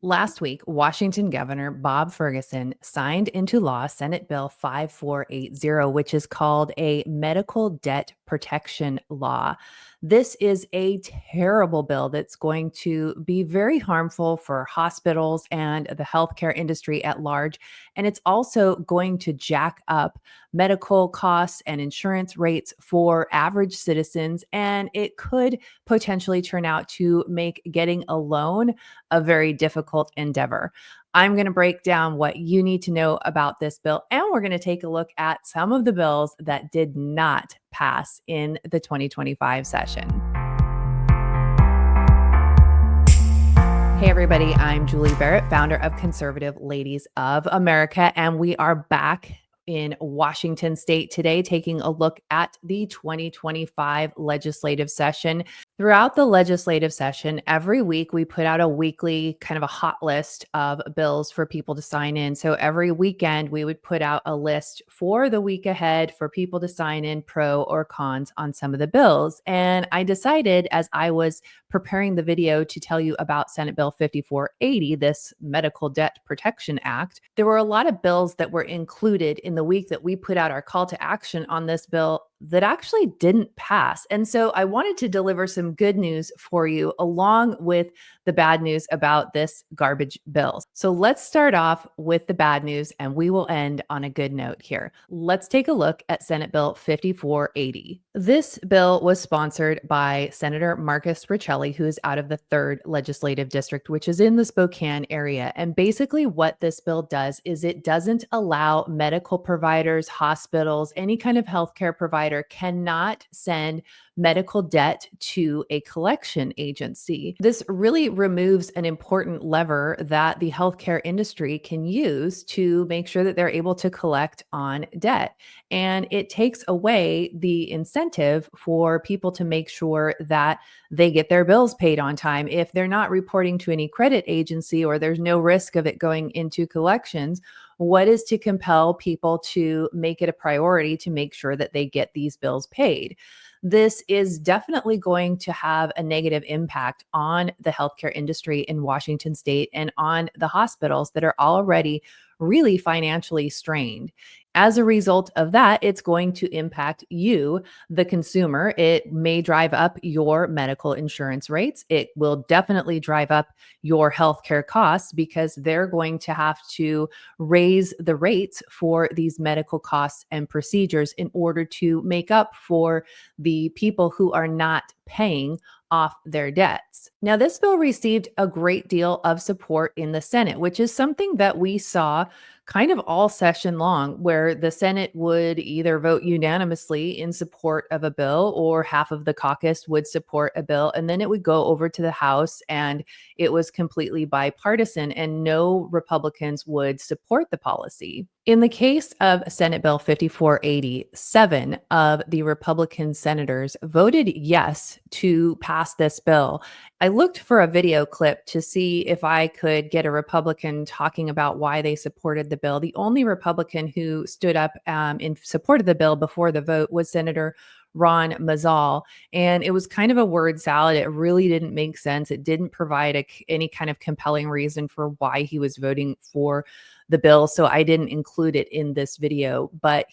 Last week, Washington Governor Bob Ferguson signed into law Senate Bill 5480, which is called a medical debt protection law. This is a terrible bill that's going to be very harmful for hospitals and the healthcare industry at large. And it's also going to jack up medical costs and insurance rates for average citizens. And it could potentially turn out to make getting a loan a very difficult endeavor. I'm going to break down what you need to know about this bill, and we're going to take a look at some of the bills that did not pass in the 2025 session. Hey, everybody, I'm Julie Barrett, founder of Conservative Ladies of America, and we are back in Washington State today, taking a look at the 2025 legislative session. Throughout the legislative session, every week we put out a weekly kind of a hot list of bills for people to sign in. So every weekend we would put out a list for the week ahead for people to sign in pro or cons on some of the bills. And I decided as I was preparing the video to tell you about Senate Bill 5480, this Medical Debt Protection Act, there were a lot of bills that were included in the week that we put out our call to action on this bill that actually didn't pass. And so I wanted to deliver some good news for you along with the bad news about this garbage bill. So let's start off with the bad news and we will end on a good note here. Let's take a look at Senate Bill 5480. This bill was sponsored by Senator Marcus Riccelli, who is out of the 3rd Legislative District, which is in the Spokane area. And basically what this bill does is it doesn't allow medical providers, hospitals, any kind of healthcare provider cannot send medical debt to a collection agency. This really removes an important lever that the healthcare industry can use to make sure that they're able to collect on debt. And it takes away the incentive for people to make sure that they get their bills paid on time. If they're not reporting to any credit agency or there's no risk of it going into collections, what is to compel people to make it a priority to make sure that they get these bills paid? This is definitely going to have a negative impact on the healthcare industry in Washington State and on the hospitals that are already really financially strained. As a result of that, it's going to impact you, the consumer. It may drive up your medical insurance rates. It will definitely drive up your healthcare costs because they're going to have to raise the rates for these medical costs and procedures in order to make up for the people who are not paying off their debts. Now, this bill received a great deal of support in the Senate, which is something that we saw kind of all session long, where the Senate would either vote unanimously in support of a bill or half of the caucus would support a bill. And then it would go over to the House and it was completely bipartisan and no Republicans would support the policy. In the case of Senate Bill 5480, 7 of the Republican senators voted yes to pass this bill. I looked for a video clip to see if I could get a Republican talking about why they supported the bill. The only Republican who stood up in support of the bill before the vote was Senator Ron Mazzal. And it was kind of a word salad. It really didn't make sense. It didn't provide any kind of compelling reason for why he was voting for the bill. So I didn't include it in this video. But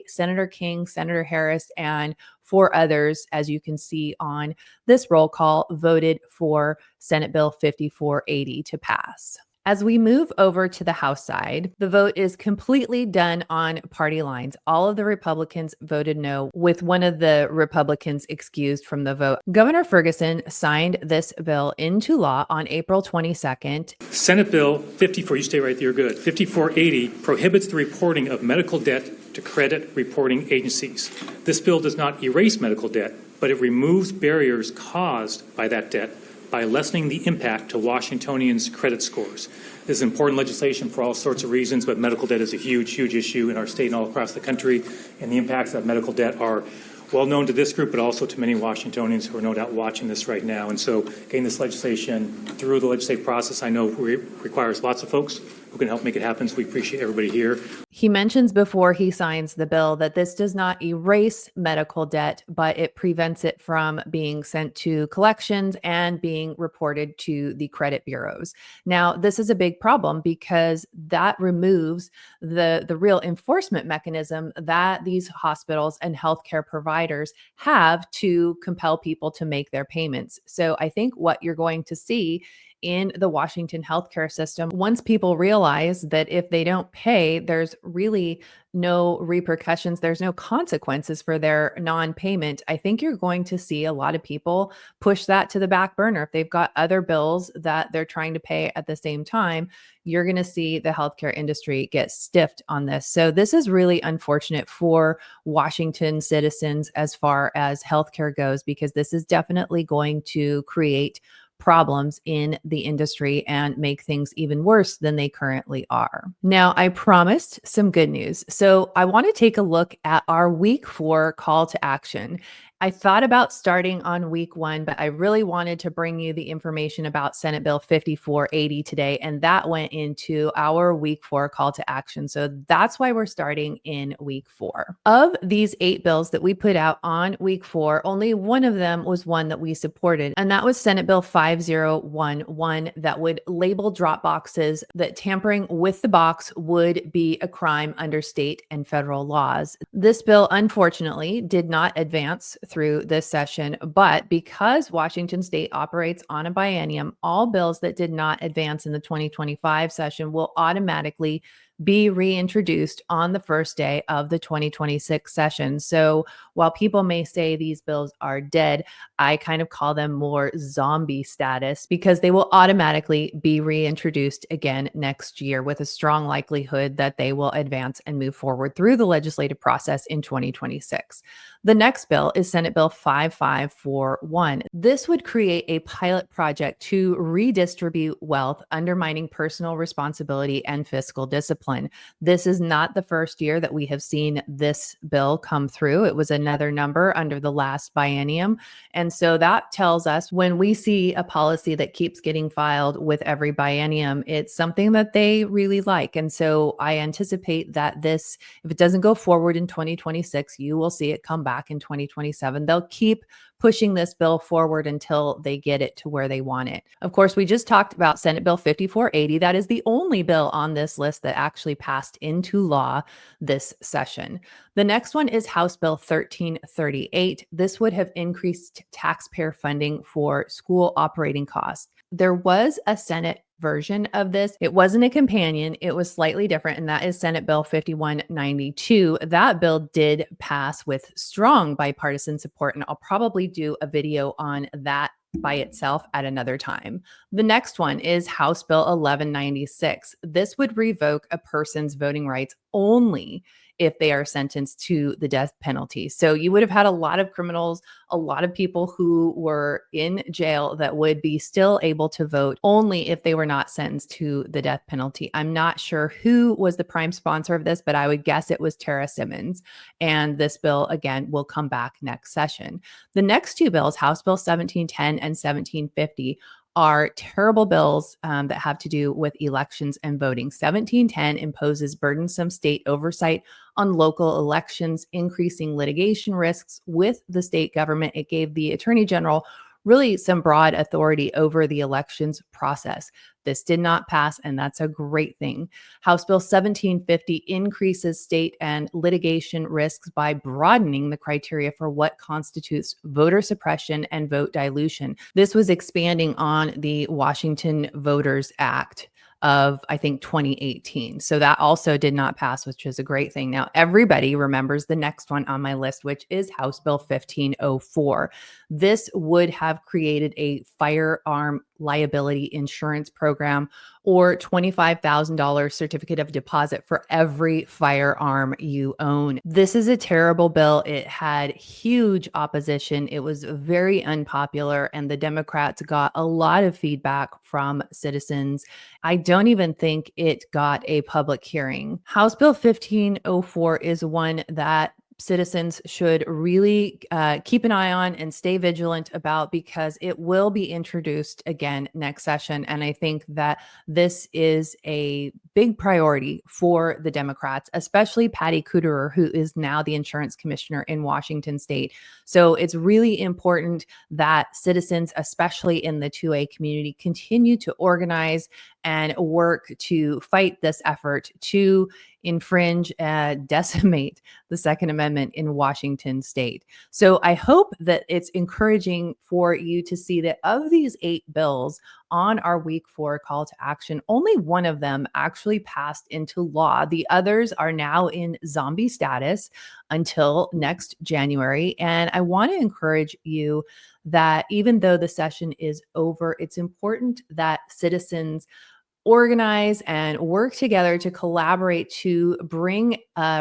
Senator King, Senator Harris, and 4 others, as you can see on this roll call, voted for Senate Bill 5480 to pass. As we move over to the House side, the vote is completely done on party lines. All of the Republicans voted no, with one of the Republicans excused from the vote. Governor Ferguson signed this bill into law on April 22nd. Senate Bill 54, you stay right there, good. 5480 prohibits the reporting of medical debt to credit reporting agencies. This bill does not erase medical debt, but it removes barriers caused by that debt by lessening the impact to Washingtonians' credit scores. This is important legislation for all sorts of reasons, but medical debt is a huge, huge issue in our state and all across the country, and the impacts of medical debt are well known to this group, but also to many Washingtonians who are no doubt watching this right now. And so getting this legislation through the legislative process, I know requires lots of folks who can help make it happen. So we appreciate everybody here. He mentions before he signs the bill that this does not erase medical debt, but it prevents it from being sent to collections and being reported to the credit bureaus. Now, this is a big problem because that removes the real enforcement mechanism that these hospitals and healthcare providers have to compel people to make their payments. So I think what you're going to see in the Washington healthcare system, once people realize that if they don't pay, there's really no repercussions, there's no consequences for their non-payment, I think you're going to see a lot of people push that to the back burner. If they've got other bills that they're trying to pay at the same time, you're going to see the healthcare industry get stiffed on this. So this is really unfortunate for Washington citizens as far as healthcare goes, because this is definitely going to create problems in the industry and make things even worse than they currently are. Now, I promised some good news. So I want to take a look at our week 4 call to action. I thought about starting on week 1, but I really wanted to bring you the information about Senate Bill 5480 today, and that went into our week 4 call to action. So that's why we're starting in week 4. Of these 8 bills that we put out on week 4, only one of them was one that we supported, and that was Senate Bill 5011 that would label drop boxes, that tampering with the box would be a crime under state and federal laws. This bill, unfortunately, did not advance through this session, but because Washington State operates on a biennium, all bills that did not advance in the 2025 session will automatically be reintroduced on the first day of the 2026 session. So while people may say these bills are dead, I kind of call them more zombie status because they will automatically be reintroduced again next year with a strong likelihood that they will advance and move forward through the legislative process in 2026. The next bill is Senate Bill 5541. This would create a pilot project to redistribute wealth, undermining personal responsibility and fiscal discipline. This is not the first year that we have seen this bill come through. It was another number under the last biennium. And so that tells us when we see a policy that keeps getting filed with every biennium, it's something that they really like. And so I anticipate that this, if it doesn't go forward in 2026, you will see it come back in 2027. They'll keep pushing this bill forward until they get it to where they want it. Of course, we just talked about Senate Bill 5480. That is the only bill on this list that actually passed into law this session. The next one is House Bill 1338. This would have increased taxpayer funding for school operating costs. There was a Senate version of this. It wasn't a companion. It was slightly different, and that is Senate Bill 5192. That bill did pass with strong bipartisan support, and I'll probably do a video on that by itself at another time. The next one is House Bill 1196. This would revoke a person's voting rights only if they are sentenced to the death penalty. So you would have had a lot of criminals, a lot of people who were in jail that would be still able to vote only if they were not sentenced to the death penalty. I'm not sure who was the prime sponsor of this, but I would guess it was Tara Simmons. And this bill, again, will come back next session. The next 2 bills, House Bill 1710 and 1750, are terrible bills that have to do with elections and voting. 1710 imposes burdensome state oversight on local elections, increasing litigation risks with the state government. It gave the Attorney General really some broad authority over the elections process. This did not pass, and that's a great thing. House Bill 1750 increases state and litigation risks by broadening the criteria for what constitutes voter suppression and vote dilution. This was expanding on the Washington Voters Act of, I think, 2018. So that also did not pass, which is a great thing. Now, everybody remembers the next one on my list, which is House Bill 1504. This would have created a firearm liability insurance program or $25,000 certificate of deposit for every firearm you own. This is a terrible bill. It had huge opposition. It was very unpopular, and the Democrats got a lot of feedback from citizens. I don't even think it got a public hearing. House Bill 1504 is one that citizens should really keep an eye on and stay vigilant about, because it will be introduced again next session. And I think that this is a big priority for the Democrats, especially Patty Kuderer, who is now the insurance commissioner in Washington state. So it's really important that citizens, especially in the 2A community, continue to organize and work to fight this effort to infringe, decimate the Second Amendment in Washington state. So I hope that it's encouraging for you to see that of these 8 bills on our week 4 call to action, only one of them actually passed into law. The others are now in zombie status until next January. And I want to encourage you that even though the session is over, it's important that citizens organize and work together to collaborate to bring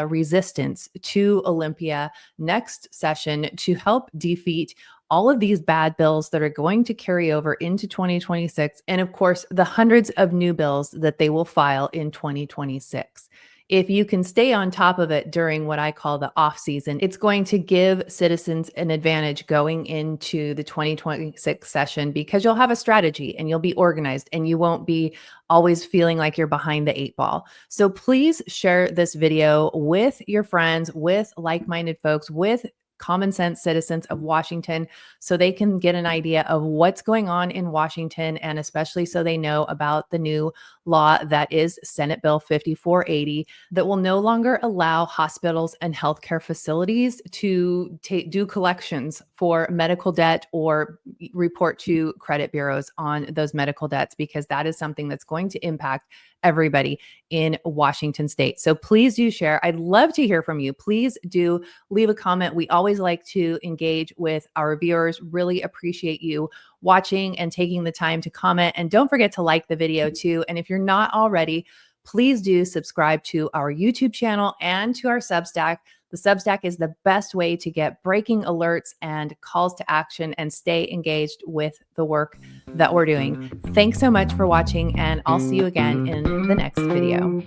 resistance to Olympia next session to help defeat all of these bad bills that are going to carry over into 2026. And of course, the hundreds of new bills that they will file in 2026. If you can stay on top of it during what I call the off season, it's going to give citizens an advantage going into the 2026 session because you'll have a strategy and you'll be organized and you won't be always feeling like you're behind the 8 ball. So please share this video with your friends, with like-minded folks, with common sense citizens of Washington so they can get an idea of what's going on in Washington, and especially so they know about the new law that is Senate Bill 5480 that will no longer allow hospitals and healthcare facilities to do collections for medical debt or report to credit bureaus on those medical debts, because that is something that's going to impact everybody in Washington state. So please do share. I'd love to hear from you. Please do leave a comment. We always like to engage with our viewers. Really appreciate you watching and taking the time to comment. And don't forget to like the video too. And if you're not already, please do subscribe to our YouTube channel and to our Substack. The Substack is the best way to get breaking alerts and calls to action and stay engaged with the work that we're doing. Thanks so much for watching, and I'll see you again in the next video.